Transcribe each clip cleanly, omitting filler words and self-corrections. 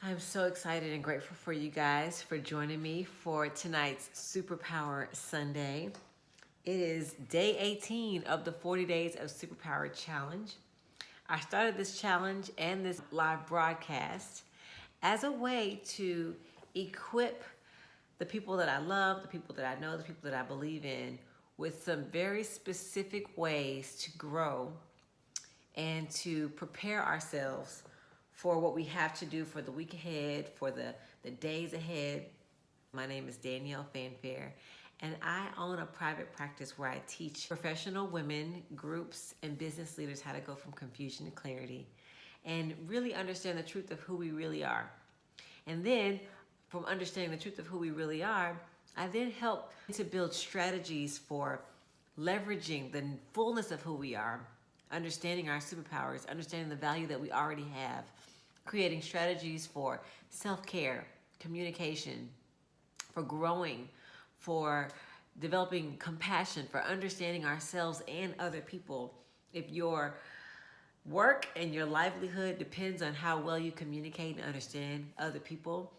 I'm so excited and grateful for you guys for joining me for tonight's Superpower Sunday. It is day 18 of the 40 Days of Superpower Challenge. I started this challenge and this live broadcast as a way to equip the people that I love, the people that I know, the people that I believe in with some very specific ways to grow and to prepare ourselves for what we have to do for the week ahead, for the days ahead. My name is Danielle Fanfare, and I own a private practice where I teach professional women, groups, and business leaders how to go from confusion to clarity and really understand the truth of who we really are. And then from understanding the truth of who we really are, I then help to build strategies for leveraging the fullness of who we are, understanding our superpowers, understanding the value that we already have, creating strategies for self-care, communication, for growing, for developing compassion, for understanding ourselves and other people. If your work and your livelihood depends on how well you communicate and understand other people,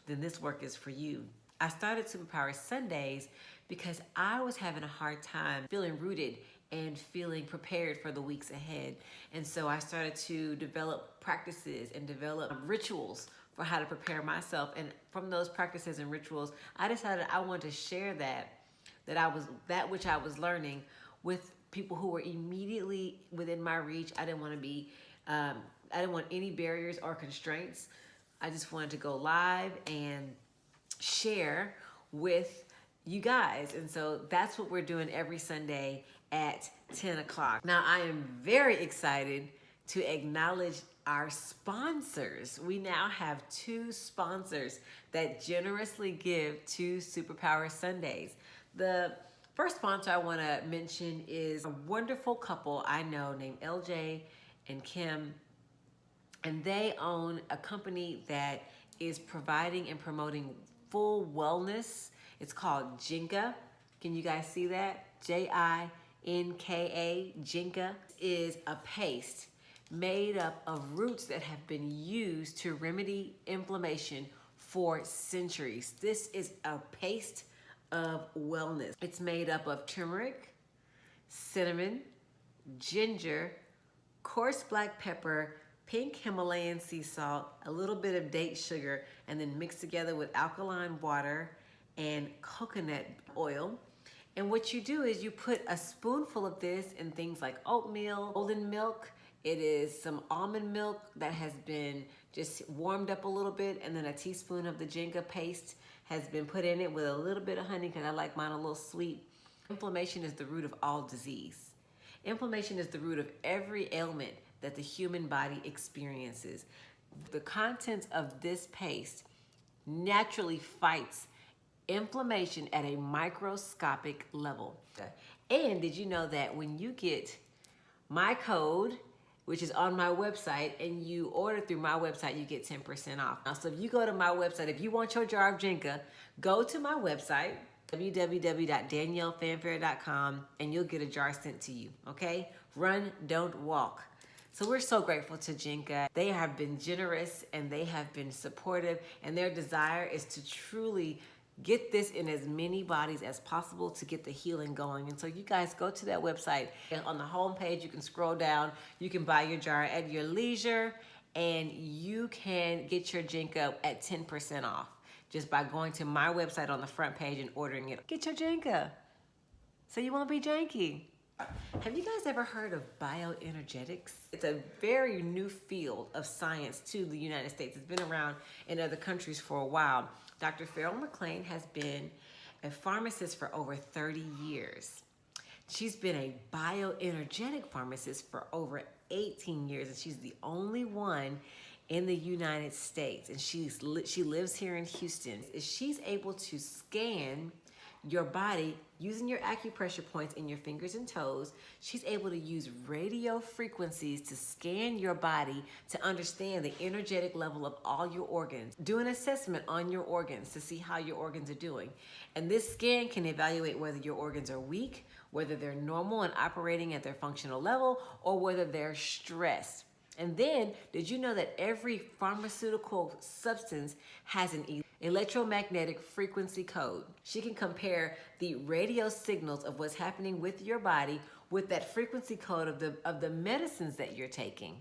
then this work is for you. I started Superpower Sundays because I was having a hard time feeling rooted and feeling prepared for the weeks ahead. And so I started to develop practices and develop rituals for how to prepare myself. And from those practices and rituals, I decided I wanted to share that which I was learning with people who were immediately within my reach. I didn't want any barriers or constraints. I just wanted to go live and share with you guys. And so that's what we're doing every Sunday at 10 o'clock. Now, I am very excited to acknowledge our sponsors. We now have 2 sponsors that generously give to Superpower Sundays. The first sponsor I want to mention is a wonderful couple I know named LJ and Kim, and they own a company that is providing and promoting full wellness. It's called Jinka. Can you guys see that? Jinka. Jinka is a paste made up of roots that have been used to remedy inflammation for centuries. This is a paste of wellness. It's made up of turmeric, cinnamon, ginger, coarse black pepper, pink Himalayan sea salt, a little bit of date sugar, and then mixed together with alkaline water and coconut oil. And what you do is you put a spoonful of this in things like oatmeal, golden milk. It is some almond milk that has been just warmed up a little bit, and then a teaspoon of the Jinka paste has been put in it with a little bit of honey because I like mine a little sweet. Inflammation is the root of all disease. Inflammation is the root of every ailment that the human body experiences. The contents of this paste naturally fights inflammation at a microscopic level. And did you know that when you get my code, which is on my website, and you order through my website, you get 10% off. Now, so if you go to my website, if you want your jar of Jinka, go to my website, www.daniellefanfare.com, and you'll get a jar sent to you, okay? Run, don't walk. So we're so grateful to Jinka. They have been generous and they have been supportive, and their desire is to truly get this in as many bodies as possible to get the healing going. And so you guys go to that website, and on the home page you can scroll down, you can buy your jar at your leisure, and you can get your Jinka at 10% off just by going to my website on the front page and ordering it. Get your Jinka so you won't be janky. Have you guys ever heard of bioenergetics? It's a very new field of science to the United States. It's been around in other countries for a while. Dr. Farrell McLean has been a pharmacist for over 30 years. She's been a bioenergetic pharmacist for over 18 years, and she's the only one in the United States. And she lives here in Houston. She's able to scan your body using your acupressure points in your fingers and toes. She's able to use radio frequencies to scan your body to understand the energetic level of all your organs. Do an assessment on your organs to see how your organs are doing. And this scan can evaluate whether your organs are weak, whether they're normal and operating at their functional level, or whether they're stressed. And then, did you know that every pharmaceutical substance has an electromagnetic frequency code? She can compare the radio signals of what's happening with your body with that frequency code of the medicines that you're taking,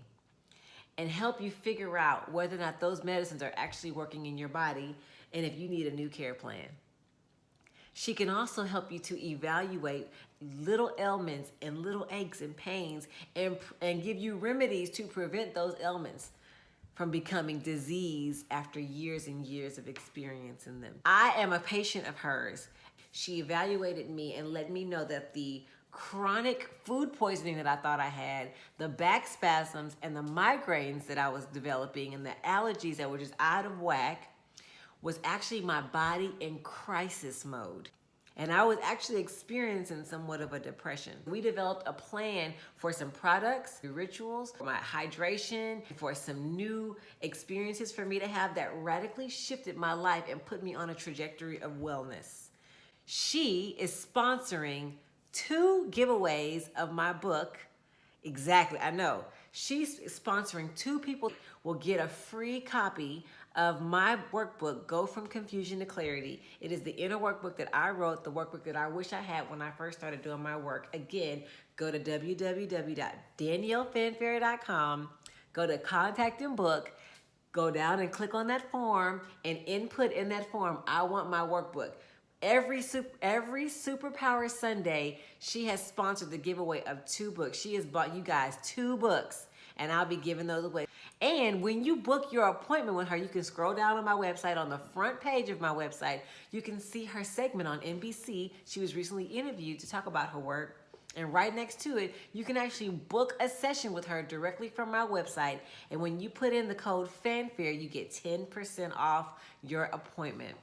and help you figure out whether or not those medicines are actually working in your body and if you need a new care plan. She can also help you to evaluate little ailments and little aches and pains and give you remedies to prevent those ailments from becoming disease after years and years of experience in them. I am a patient of hers. She evaluated me and let me know that the chronic food poisoning that I thought I had, the back spasms and the migraines that I was developing and the allergies that were just out of whack was actually my body in crisis mode. And I was actually experiencing somewhat of a depression. We developed a plan for some products, rituals, for my hydration, for some new experiences for me to have that radically shifted my life and put me on a trajectory of wellness. She is sponsoring 2 giveaways of my book. Exactly, I know. She's sponsoring 2 people will get a free copy of my workbook, Go From Confusion to Clarity. It is the inner workbook that I wrote, the workbook that I wish I had when I first started doing my work. Again, go to www.daniellefanfare.com, go to Contact and Book, go down and click on that form and input in that form, I want my workbook. Every Superpower Sunday, she has sponsored the giveaway of 2 books. She has bought you guys 2 books, and I'll be giving those away. And when you book your appointment with her, you can scroll down on my website. On the front page of my website, you can see her segment on NBC. She was recently interviewed to talk about her work. And right next to it, you can actually book a session with her directly from my website. And when you put in the code FANFARE, you get 10% off your appointment.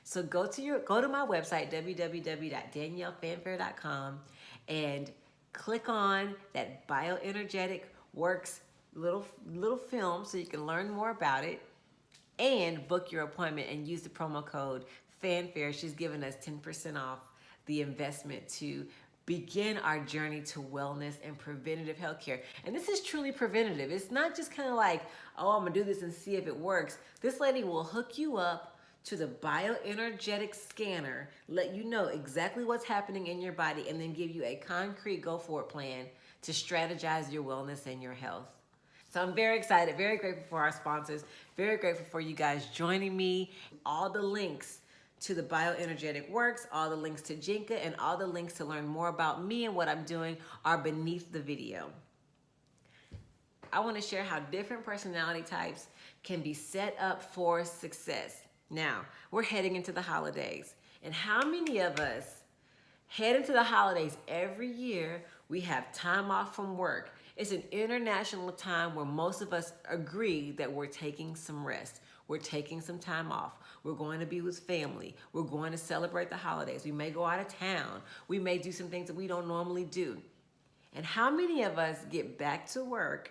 So go to my website, www.daniellefanfare.com, and click on that bioenergetic works little film so you can learn more about it, and book your appointment and use the promo code FANFARE. She's giving us 10% off the investment to begin our journey to wellness and preventative healthcare. And this is truly preventative. It's not just kind of like, oh, I'm gonna do this and see if it works. This lady will hook you up to the bioenergetic scanner, let you know exactly what's happening in your body, and then give you a concrete go-forward plan to strategize your wellness and your health. So I'm very excited, very grateful for our sponsors, very grateful for you guys joining me. All the links to the bioenergetic works, all the links to Jinka, and all the links to learn more about me and what I'm doing are beneath the video. I want to share how different personality types can be set up for success. Now, we're heading into the holidays, and how many of us head into the holidays every year? We have time off from work. It's an international time where most of us agree that we're taking some rest. We're taking some time off. We're going to be with family. We're going to celebrate the holidays. We may go out of town. We may do some things that we don't normally do. And how many of us get back to work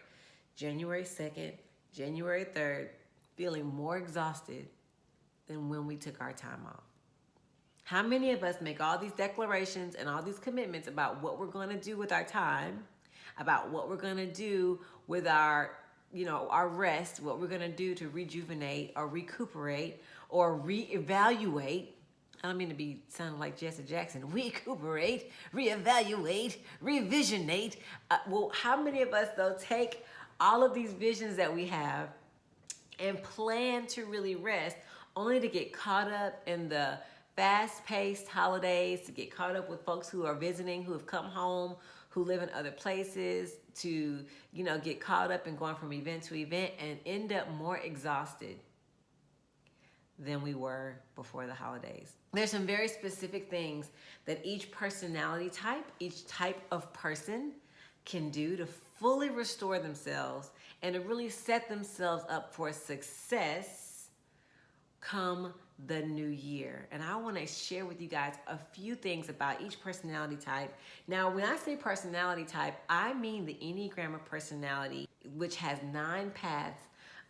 January 2nd, January 3rd, feeling more exhausted than when we took our time off? How many of us make all these declarations and all these commitments about what we're going to do with our time, about what we're going to do with our rest, what we're going to do to rejuvenate or recuperate or reevaluate? I don't mean to be sounding like Jesse Jackson. Recuperate, reevaluate, revisionate. Well, how many of us, though, take all of these visions that we have and plan to really rest, only to get caught up in the fast-paced holidays, to get caught up with folks who are visiting, who have come home, who live in other places, to get caught up in going from event to event and end up more exhausted than we were before the holidays? There's some very specific things that each personality type, each type of person can do to fully restore themselves and to really set themselves up for success come the new year. And I want to share with you guys a few things about each personality type. Now, when I say personality type, I mean the Enneagram of personality, which has 9 paths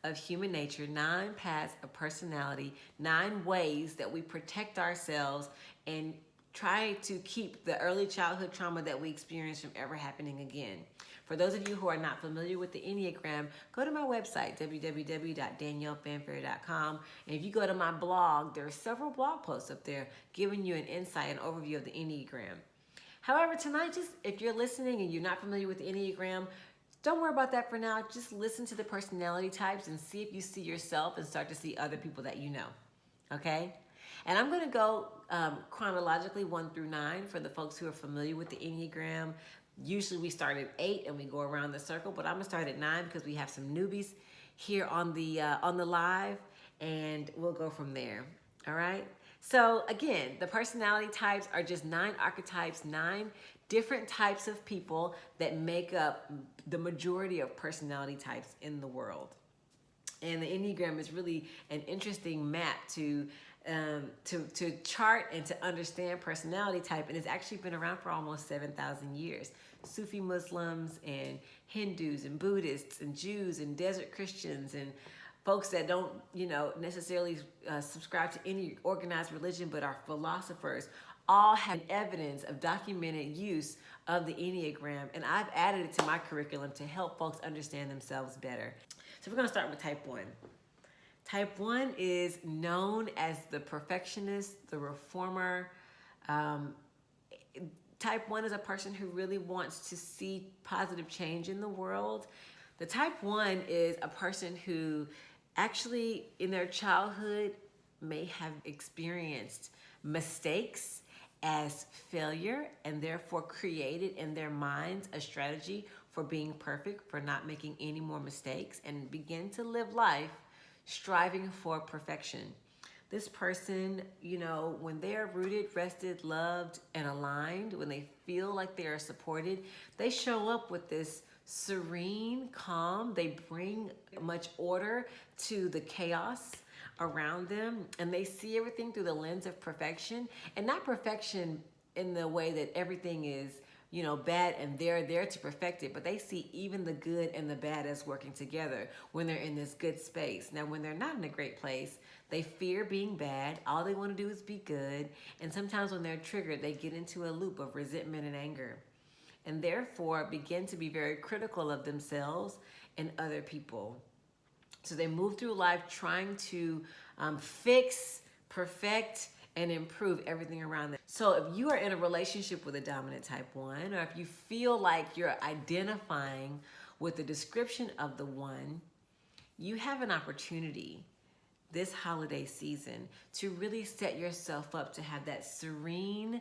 of human nature, 9 paths of personality, 9 ways that we protect ourselves and try to keep the early childhood trauma that we experienced from ever happening again. For those of you who are not familiar with the Enneagram, go to my website, www.daniellefanfair.com. And if you go to my blog, there are several blog posts up there giving you an insight and overview of the Enneagram. However, tonight, just if you're listening and you're not familiar with the Enneagram, don't worry about that for now. Just listen to the personality types and see if you see yourself and start to see other people that you know. Okay? And I'm going to go chronologically 1 through 9 for the folks who are familiar with the Enneagram. Usually we start at 8 and we go around the circle, but I'm going to start at 9 because we have some newbies here on the live, and we'll go from there. All right? So again, the personality types are just 9 archetypes, 9 different types of people that make up the majority of personality types in the world. And the Enneagram is really an interesting map to chart and to understand personality type, and it's actually been around for almost 7,000 years. Sufi Muslims and Hindus and Buddhists and Jews and desert Christians and folks that don't, necessarily subscribe to any organized religion but are philosophers, all have evidence of documented use of the Enneagram, and I've added it to my curriculum to help folks understand themselves better. So we're going to start with type 1. Type 1 is known as the perfectionist, the reformer. Type 1 is a person who really wants to see positive change in the world. The type 1 is a person who actually in their childhood may have experienced mistakes as failure and therefore created in their minds a strategy for being perfect, for not making any more mistakes, and begin to live life striving for perfection. This person, when they're rooted, rested, loved, and aligned, when they feel like they are supported, they show up with this serene calm. They bring much order to the chaos around them, and they see everything through the lens of perfection, and not perfection in the way that everything is bad and they're there to perfect it, but they see even the good and the bad as working together when they're in this good space. Now, when they're not in a great place, they fear being bad. All they want to do is be good. And sometimes when they're triggered, they get into a loop of resentment and anger, and therefore begin to be very critical of themselves and other people. So they move through life trying to fix, perfect, and improve everything around them. So if you are in a relationship with a dominant type 1, or if you feel like you're identifying with the description of the 1, you have an opportunity this holiday season to really set yourself up to have that serene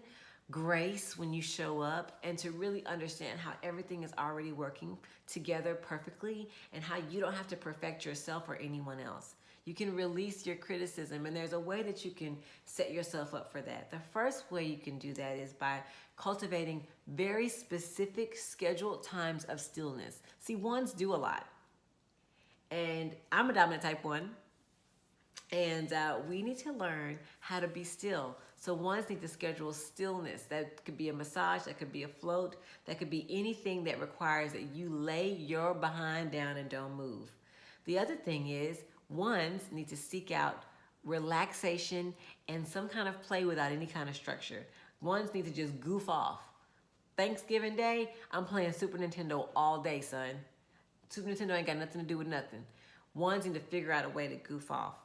grace when you show up, and to really understand how everything is already working together perfectly and how you don't have to perfect yourself or anyone else. You can release your criticism, and there's a way that you can set yourself up for that. The first way you can do that is by cultivating very specific scheduled times of stillness. See, 1s do a lot. And I'm a dominant type 1. And we need to learn how to be still. So 1s need to schedule stillness. That could be a massage, that could be a float, that could be anything that requires that you lay your behind down and don't move. The other thing is, 1s need to seek out relaxation and some kind of play without any kind of structure. 1s need to just goof off. Thanksgiving Day, I'm playing Super Nintendo all day, son. Super Nintendo ain't got nothing to do with nothing. 1s need to figure out a way to goof off.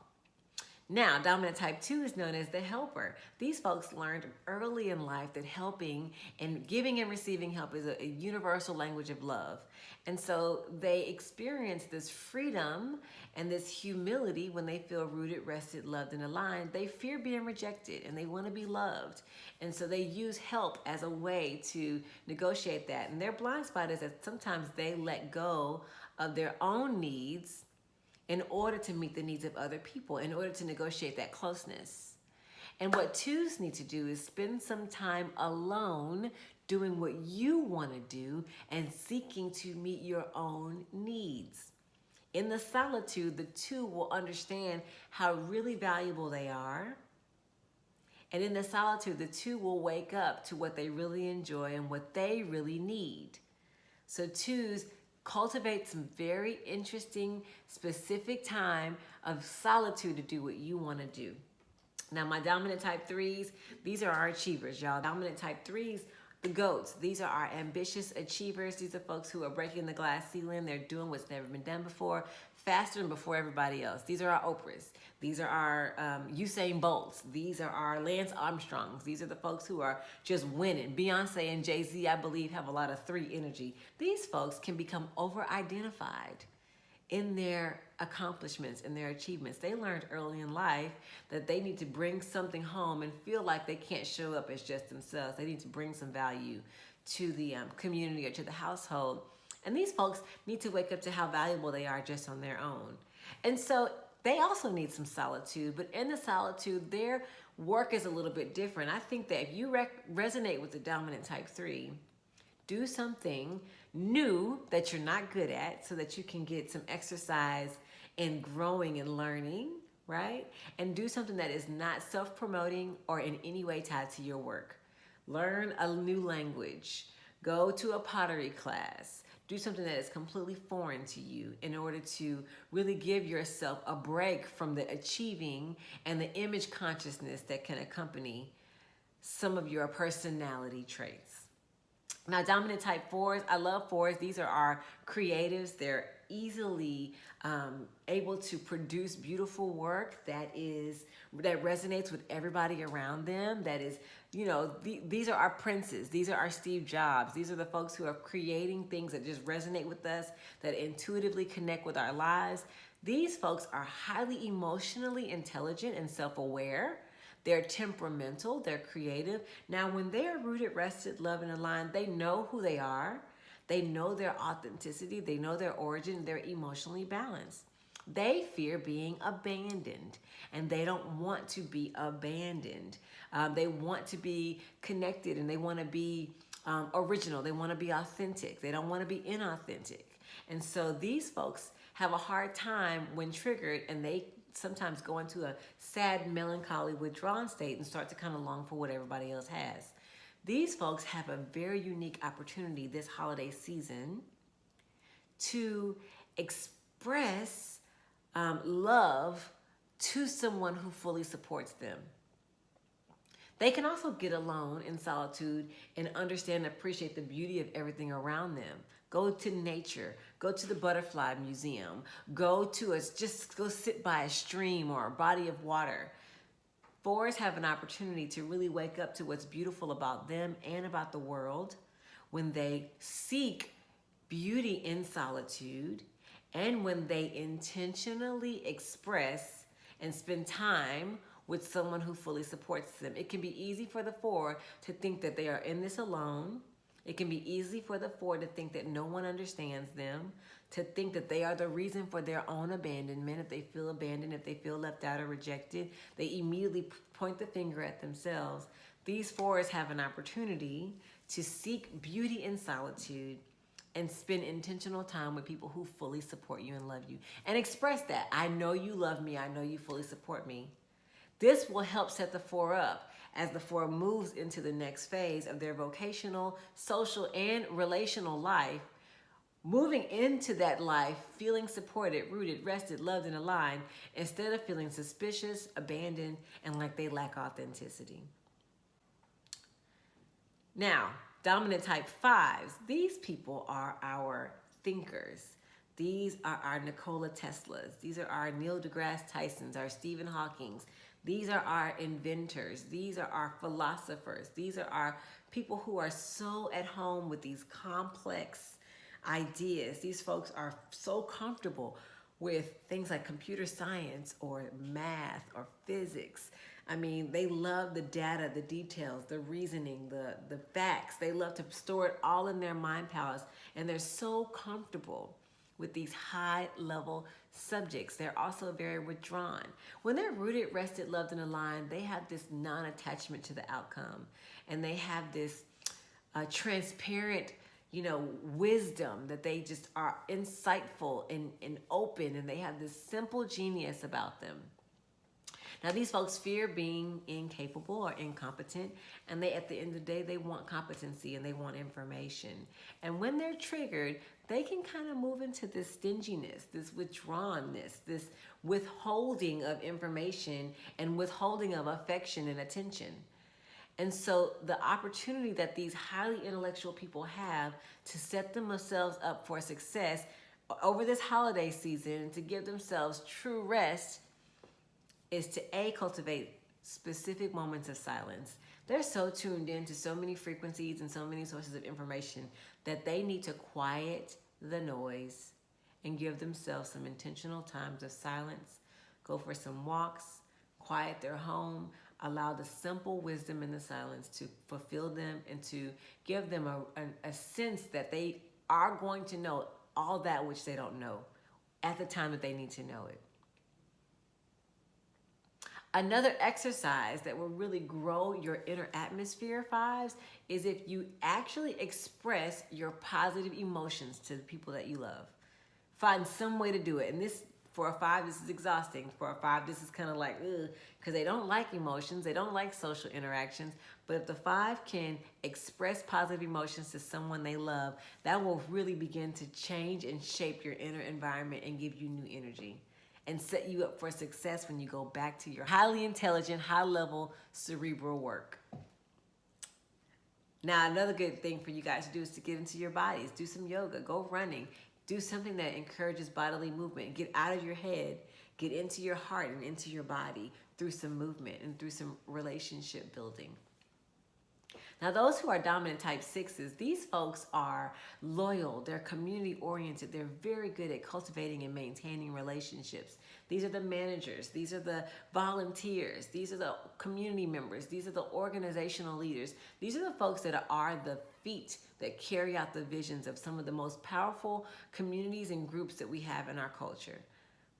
Now, dominant type 2 is known as the helper. These folks learned early in life that helping and giving and receiving help is a universal language of love. And so they experience this freedom and this humility when they feel rooted, rested, loved, and aligned. They fear being rejected and they want to be loved. And so they use help as a way to negotiate that. And their blind spot is that sometimes they let go of their own needs in order to meet the needs of other people, in order to negotiate that closeness. And what 2s need to do is spend some time alone doing what you want to do and seeking to meet your own needs. In the solitude, the 2 will understand how really valuable they are. And in the solitude, the 2 will wake up to what they really enjoy and what they really need. So 2s cultivate some very interesting, specific time of solitude to do what you want to do. Now, my dominant type 3s, these are our achievers, y'all. Dominant type 3s The goats, these are our ambitious achievers. These are folks who are breaking the glass ceiling. They're doing what's never been done before, faster and before everybody else. These are our Oprahs. These are our Usain Bolts. These are our Lance Armstrongs. These are the folks who are just winning. Beyonce and Jay-Z, I believe, have a lot of 3 energy. These folks can become over-identified in their accomplishments and their achievements. They learned early in life that they need to bring something home and feel like they can't show up as just themselves. They need to bring some value to the community or to the household. And these folks need to wake up to how valuable they are just on their own. And so they also need some solitude, but in the solitude, their work is a little bit different. I think that if you resonate with the dominant type 3, do something new that you're not good at so that you can get some exercise in growing and learning, right? And do something that is not self-promoting or in any way tied to your work. Learn a new language. Go to a pottery class. Do something that is completely foreign to you in order to really give yourself a break from the achieving and the image consciousness that can accompany some of your personality traits. Now, dominant type 4s, I love 4s. These are our creatives. They're easily able to produce beautiful work that resonates with everybody around them. That is, these are our princes. These are our Steve Jobs. These are the folks who are creating things that just resonate with us, that intuitively connect with our lives. These folks are highly emotionally intelligent and self-aware. They're temperamental, they're creative. Now, when they are rooted, rested, loved, and aligned, they know who they are. They know their authenticity. They know their origin. They're emotionally balanced. They fear being abandoned, and they don't want to be abandoned. They want to be connected, and they want to be original. They want to be authentic. They don't want to be inauthentic. And so these folks have a hard time when triggered, and they sometimes go into a sad, melancholy, withdrawn state and start to kind of long for what everybody else has. These folks have a very unique opportunity this holiday season to express love to someone who fully supports them. They can also get alone in solitude and understand and appreciate the beauty of everything around them. Go to nature, go to the butterfly museum, go sit by a stream or a body of water. 4s have an opportunity to really wake up to what's beautiful about them and about the world when they seek beauty in solitude and when they intentionally express and spend time with someone who fully supports them. It can be easy for the 4 to think that they are in this alone. It can be easy for the 4 to think that no one understands them, to think that they are the reason for their own abandonment. If they feel abandoned, if they feel left out or rejected, they immediately point the finger at themselves. These 4s have an opportunity to seek beauty in solitude and spend intentional time with people who fully support you and love you. And express that. I know you love me. I know you fully support me. This will help set the 4 up as the 4 moves into the next phase of their vocational, social, and relational life, moving into that life feeling supported, rooted, rested, loved, and aligned, instead of feeling suspicious, abandoned, and like they lack authenticity. Now, dominant type 5s, these people are our thinkers. These are our Nikola Teslas. These are our Neil deGrasse Tysons, our Stephen Hawkings. These are our inventors. These are our philosophers. These are our people who are so at home with these complex ideas. These folks are so comfortable with things like computer science or math or physics. I mean, they love the data, the details, the reasoning, the facts. They love to store it all in their mind palace, and they're so comfortable with these high-level subjects. They're also very withdrawn. When they're rooted, rested, loved, and aligned, they have this non-attachment to the outcome. And they have this transparent, wisdom that they just are insightful and open, and they have this simple genius about them. Now, these folks fear being incapable or incompetent, and at the end of the day, they want competency and they want information. And when they're triggered, they can kind of move into this stinginess, this withdrawnness, this withholding of information and withholding of affection and attention. And so the opportunity that these highly intellectual people have to set themselves up for success over this holiday season, to give themselves true rest, is to cultivate specific moments of silence. They're so tuned in to so many frequencies and so many sources of information that they need to quiet the noise and give themselves some intentional times of silence. Go for some walks, quiet their home, allow the simple wisdom in the silence to fulfill them and to give them a sense that they are going to know all that which they don't know at the time that they need to know it. Another exercise that will really grow your inner atmosphere, fives, is if you actually express your positive emotions to the people that you love. Find some way to do it. And this, for a five, this is exhausting. For a five, this is kind of like, ugh, because they don't like emotions. They don't like social interactions. But if the five can express positive emotions to someone they love, that will really begin to change and shape your inner environment and give you new energy and set you up for success when you go back to your highly intelligent, high-level cerebral work. Now, another good thing for you guys to do is to get into your bodies. Do some yoga, go running. Do something that encourages bodily movement. Get out of your head, get into your heart and into your body through some movement and through some relationship building. Now, those who are dominant type sixes, these folks are loyal, they're community oriented, they're very good at cultivating and maintaining relationships. These are the managers, these are the volunteers, these are the community members, these are the organizational leaders. These are the folks that are the feet that carry out the visions of some of the most powerful communities and groups that we have in our culture.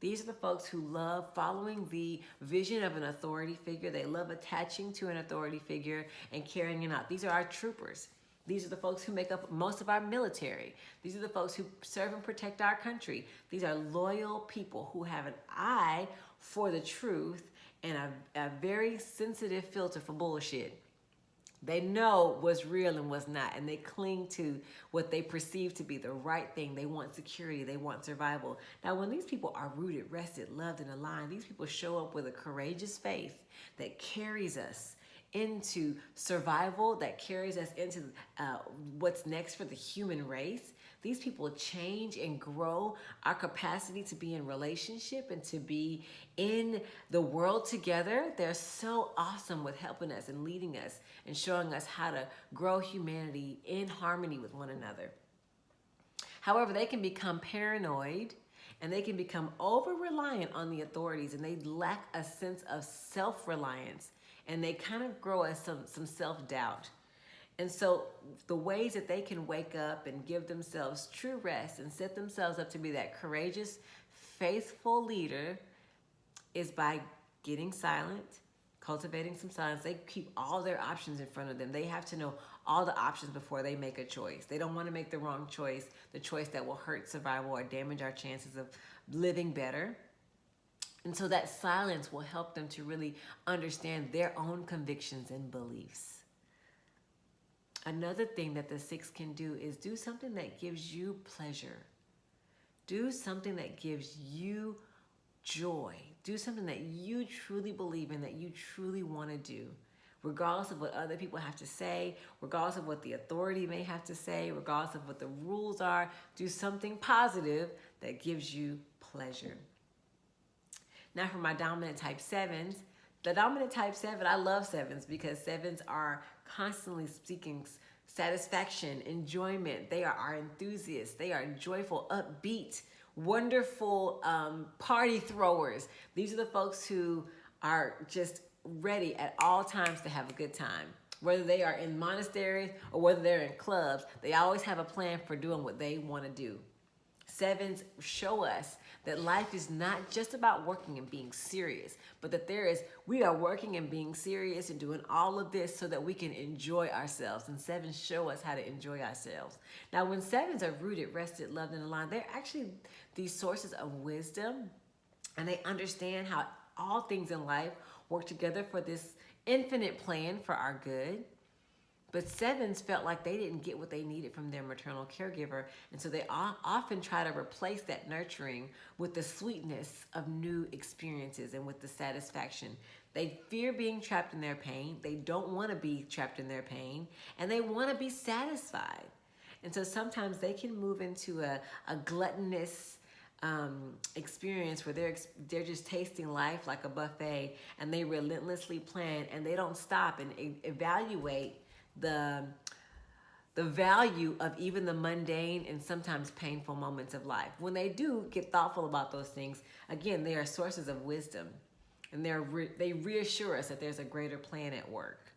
These are the folks who love following the vision of an authority figure. They love attaching to an authority figure and carrying it out. These are our troopers. These are the folks who make up most of our military. These are the folks who serve and protect our country. These are loyal people who have an eye for the truth and a very sensitive filter for bullshit. They know what's real and what's not, and they cling to what they perceive to be the right thing. They want security. They want survival. Now, when these people are rooted, rested, loved, and aligned, these people show up with a courageous faith that carries us into survival, that carries us into what's next for the human race. These people change and grow our capacity to be in relationship and to be in the world together. They're so awesome with helping us and leading us and showing us how to grow humanity in harmony with one another. However, they can become paranoid and they can become over-reliant on the authorities, and they lack a sense of self-reliance, and they kind of grow as some self-doubt. And so the ways that they can wake up and give themselves true rest and set themselves up to be that courageous, faithful leader is by getting silent, cultivating some silence. They keep all their options in front of them. They have to know all the options before they make a choice. They don't want to make the wrong choice, the choice that will hurt survival or damage our chances of living better. And so that silence will help them to really understand their own convictions and beliefs. Another thing that the six can do is do something that gives you pleasure. Do something that gives you joy. Do something that you truly believe in, that you truly want to do, regardless of what other people have to say, regardless of what the authority may have to say, regardless of what the rules are. Do something positive that gives you pleasure. Now for my dominant type sevens, the dominant type seven, I love sevens because sevens are constantly seeking satisfaction, enjoyment. They are our enthusiasts. They are joyful, upbeat, wonderful party throwers. These are the folks who are just ready at all times to have a good time. Whether they are in monasteries or whether they're in clubs, they always have a plan for doing what they want to do. Sevens show us that life is not just about working and being serious, but that we are working and being serious and doing all of this so that we can enjoy ourselves. And sevens show us how to enjoy ourselves. Now, when sevens are rooted, rested, loved, and aligned, they're actually these sources of wisdom, and they understand how all things in life work together for this infinite plan for our good. But sevens felt like they didn't get what they needed from their maternal caregiver. And so they often try to replace that nurturing with the sweetness of new experiences and with the satisfaction. They fear being trapped in their pain. They don't want to be trapped in their pain. And they want to be satisfied. And so sometimes they can move into a gluttonous experience where they're just tasting life like a buffet, and they relentlessly plan, and they don't stop and evaluate the value of even the mundane and sometimes painful moments of life. When they do get thoughtful about those things, again, they are sources of wisdom, and they reassure us that there's a greater plan at work.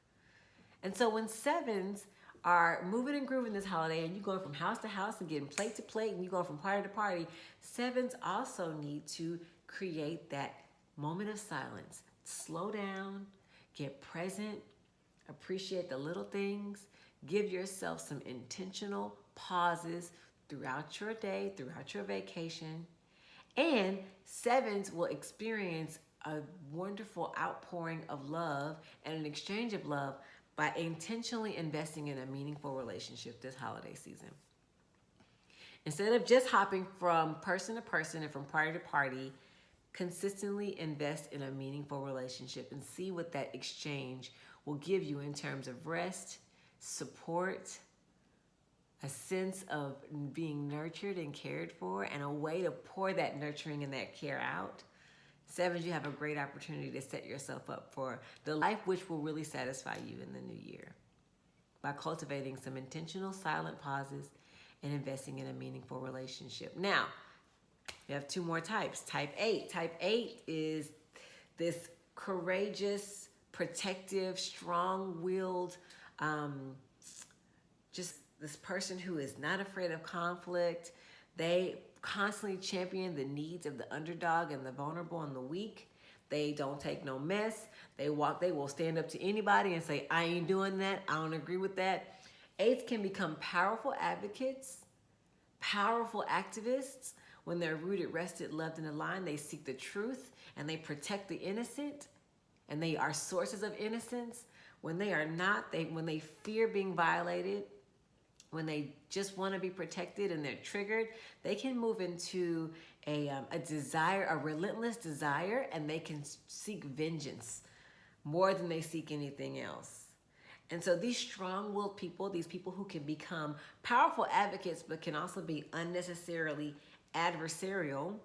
And so when sevens are moving and grooving this holiday, and you're going from house to house and getting plate to plate, and you're going from party to party, sevens also need to create that moment of silence. Slow down, get present, appreciate the little things, give yourself some intentional pauses throughout your day, throughout your vacation. And sevens will experience a wonderful outpouring of love and an exchange of love by intentionally investing in a meaningful relationship this holiday season. Instead of just hopping from person to person and from party to party, consistently invest in a meaningful relationship and see what that exchange will give you in terms of rest, support, a sense of being nurtured and cared for, and a way to pour that nurturing and that care out. Sevens, you have a great opportunity to set yourself up for the life which will really satisfy you in the new year by cultivating some intentional silent pauses and investing in a meaningful relationship. Now, we have two more types. Type 8. Type 8 is this courageous, protective, strong-willed, just this person who is not afraid of conflict. They constantly champion the needs of the underdog and the vulnerable and the weak. They don't take no mess. They will stand up to anybody and say, I ain't doing that. I don't agree with that. Eights can become powerful advocates, powerful activists. When they're rooted, rested, loved, and aligned, they seek the truth and they protect the innocent, and they are sources of innocence. When they are not, when they fear being violated, when they just want to be protected and they're triggered, they can move into a desire, a relentless desire, and they can seek vengeance more than they seek anything else. And so these strong-willed people, these people who can become powerful advocates but can also be unnecessarily adversarial,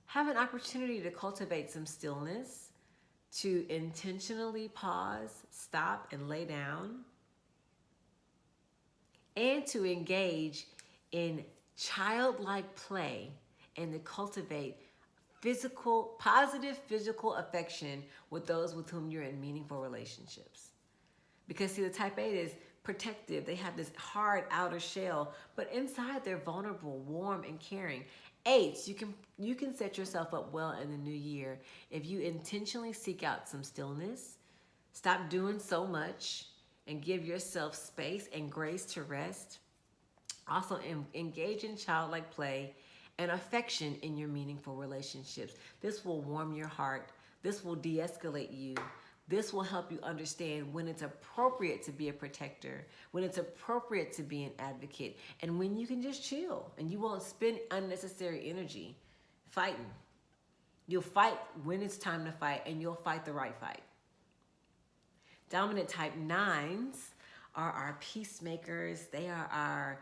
have an opportunity to cultivate some stillness, to intentionally pause, stop, and lay down, and to engage in childlike play and to cultivate positive physical affection with those with whom you're in meaningful relationships. Because see, the type 8 is protective. They have this hard outer shell, but inside they're vulnerable, warm, and caring. 8s, you can set yourself up well in the new year if you intentionally seek out some stillness, stop doing so much, and give yourself space and grace to rest. Also, engage in childlike play and affection in your meaningful relationships. This will warm your heart. This will de-escalate you. This will help you understand when it's appropriate to be a protector, when it's appropriate to be an advocate, and when you can just chill and you won't spend unnecessary energy fighting. You'll fight when it's time to fight, and you'll fight the right fight. Dominant type 9s are our peacemakers. They are our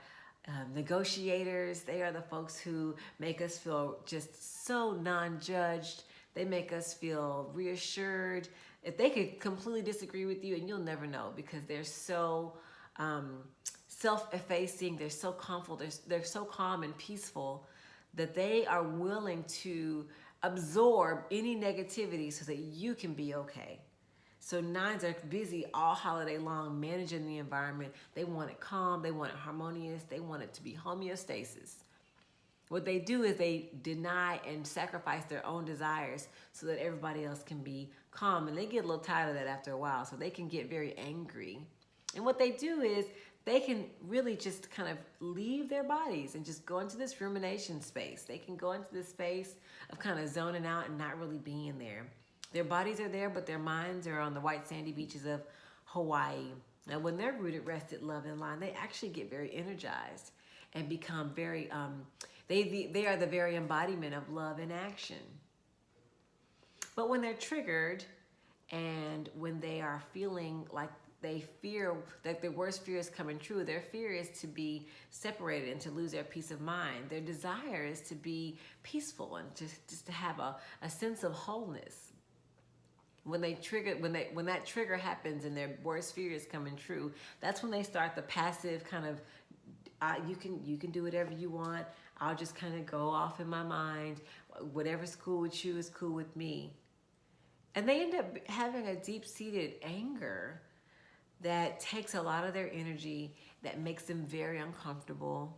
negotiators. They are the folks who make us feel just so non-judged. They make us feel reassured. If they could completely disagree with you, and you'll never know, because they're so self-effacing, they're so they're so calm and peaceful that they are willing to absorb any negativity so that you can be okay. So 9s are busy all holiday long managing the environment. They want it calm, they want it harmonious, they want it to be homeostasis. What they do is they deny and sacrifice their own desires so that everybody else can be calm. And they get a little tired of that after a while, so they can get very angry. And what they do is they can really just kind of leave their bodies and just go into this rumination space. They can go into this space of kind of zoning out and not really being there. Their bodies are there, but their minds are on the white sandy beaches of Hawaii Now, when they're rooted, rested, love, and line, they actually get very energized and become very, they are the very embodiment of love in action. But when they're triggered and when they are feeling like they fear that their worst fear is coming true, their fear is to be separated and to lose their peace of mind. Their desire is to be peaceful and just to have a sense of wholeness. When that trigger happens and their worst fear is coming true, that's when they start the passive kind of, you can do whatever you want. I'll just kind of go off in my mind. Whatever's cool with you is cool with me. And they end up having a deep-seated anger that takes a lot of their energy, that makes them very uncomfortable.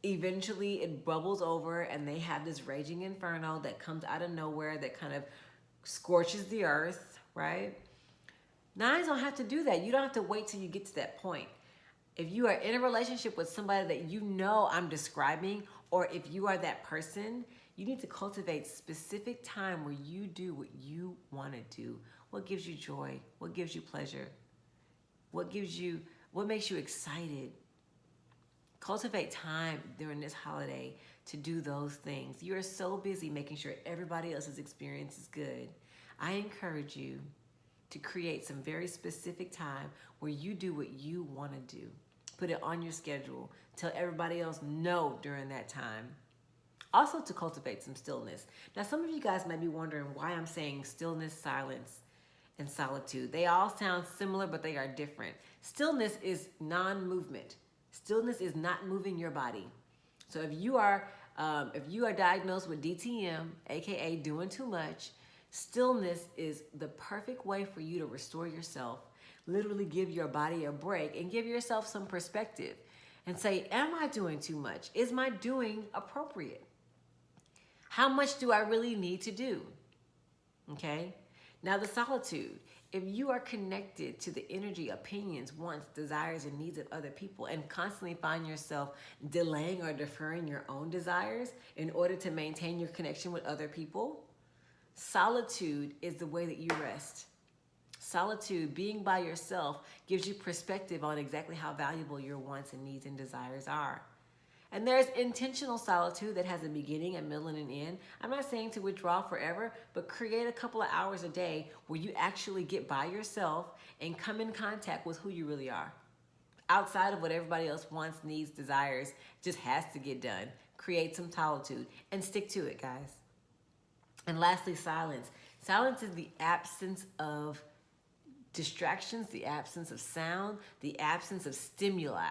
Eventually it bubbles over and they have this raging inferno that comes out of nowhere that kind of scorches the earth, right? Nines don't have to do that. You don't have to wait till you get to that point. If you are in a relationship with somebody that you know I'm describing, or if you are that person, you need to cultivate specific time where you do what you want to do. What gives you joy? What gives you pleasure? What makes you excited? Cultivate time during this holiday to do those things. You are so busy making sure everybody else's experience is good. I encourage you to create some very specific time where you do what you want to do. Put it on your schedule. Tell everybody else no during that time. Also to cultivate some stillness. Now, some of you guys might be wondering why I'm saying stillness, silence, and solitude. They all sound similar, but they are different. Stillness is non-movement. Stillness is not moving your body. So if you are diagnosed with DTM, aka doing too much, stillness is the perfect way for you to restore yourself. Literally give your body a break and give yourself some perspective and say, am I doing too much? Is my doing appropriate? How much do I really need to do? Okay? Now the solitude. If you are connected to the energy, opinions, wants, desires, and needs of other people and constantly find yourself delaying or deferring your own desires in order to maintain your connection with other people, solitude is the way that you rest. Solitude, being by yourself, gives you perspective on exactly how valuable your wants and needs and desires are. And there's intentional solitude that has a beginning, a middle, and an end. I'm not saying to withdraw forever, but create a couple of hours a day where you actually get by yourself and come in contact with who you really are. Outside of what everybody else wants, needs, desires, just has to get done. Create some solitude and stick to it, guys. And lastly, silence. Silence is the absence of distractions, the absence of sound, the absence of stimuli.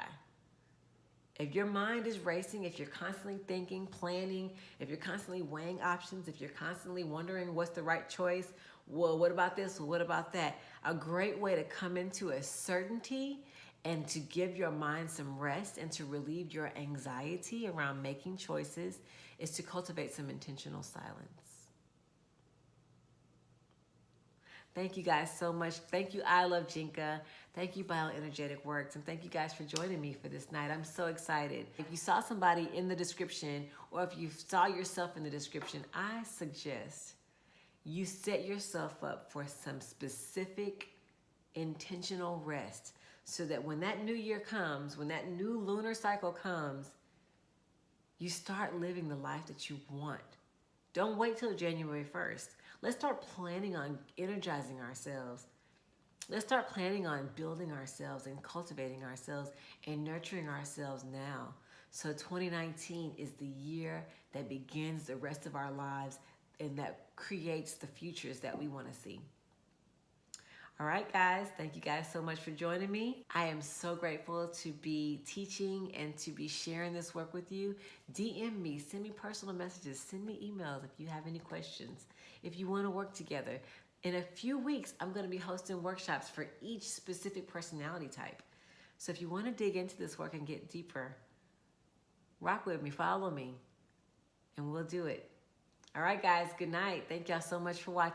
If your mind is racing, if you're constantly thinking, planning, if you're constantly weighing options, if you're constantly wondering what's the right choice, well, what about this? Well, what about that? A great way to come into a certainty and to give your mind some rest and to relieve your anxiety around making choices is to cultivate some intentional silence. Thank you guys so much. Thank you, I Love Jinka. Thank you, Bioenergetic Works. And thank you guys for joining me for this night. I'm so excited. If you saw somebody in the description or if you saw yourself in the description, I suggest you set yourself up for some specific intentional rest so that when that new year comes, when that new lunar cycle comes, you start living the life that you want. Don't wait till January 1st. Let's start planning on energizing ourselves. Let's start planning on building ourselves and cultivating ourselves and nurturing ourselves now. So 2019 is the year that begins the rest of our lives and that creates the futures that we want to see. All right, guys. Thank you guys so much for joining me. I am so grateful to be teaching and to be sharing this work with you. DM me, send me personal messages, send me emails if you have any questions, if you want to work together. In a few weeks, I'm going to be hosting workshops for each specific personality type. So if you want to dig into this work and get deeper, rock with me, follow me, and we'll do it. All right, guys, good night. Thank y'all so much for watching.